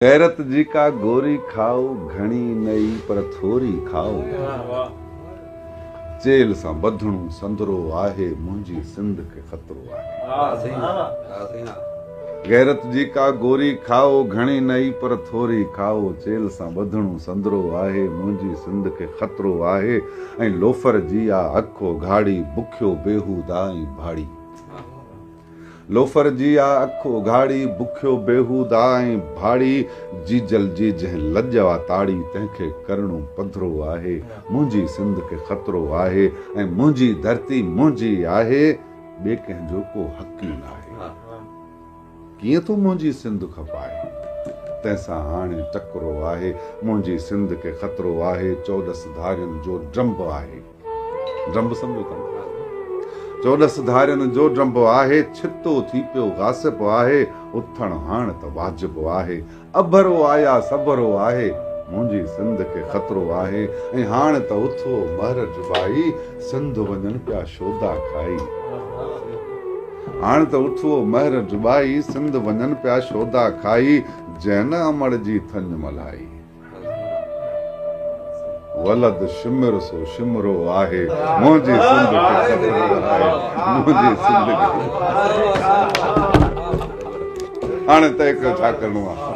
गैरत जी का गोरी खाओ घणी नई पर थोरी खाओ। जेल सां बधणो संदरो आहे मुंहिंजी सिंध खे खतरो आहे। गैरत जी का गोरी खाओ घणी नई पर थोरी खाओ। जेल सां बधणो संदरो आहे मुंहिंजी सिंध खे खतरो आहे। ऐं लोफर जी आ अखो घाड़ी बुखियो बेहूदा ऐं भाड़ी। लोफर जी आ अखो घाड़ी बुखियो बेहूदा ऐं भाड़ी। जीजल जी जंहिं लॼवा ताड़ी तंहिंखे करणो पधरो आहे। मुंहिंजी सिंध खे खतरो आहे ऐं मुंहिंजी धरती मुंहिंजी आहे। ॿिए कंहिंजो को हक़ ई नाहे। कीअं तूं मुंहिंजी सिंध खपाए तंहिंसां हाणे टकरो आहे। मुंहिंजी सिंध खे खतरो आहे। 14 धारियुनि जो ड्रम्ब आहे। ड्रम्ब सम्झो था? 14 धारियुनि जो ड्रम्ब आहे। छितो थी पियो गासिब आहे। उथण हाण त वाजिब आहे। अभरो आया सबरो आहे। मुंहिंजी सिंध खे खतरो आहे। ऐं हाण त उथो महर जुबाई सिंध वञनि पिया शोधा खाई। हाण त उथो महर जुबाई सिंध वञनि पिया शोधा खाई। जैन अमड़ जी थञ मल्हाई। वलद शिमर सो शिमरो आहे। मुंहिंजी सिंध खे खतरो आहे। मुंहिंजी सिंध खे हाणे तय कर छा करणो आहे।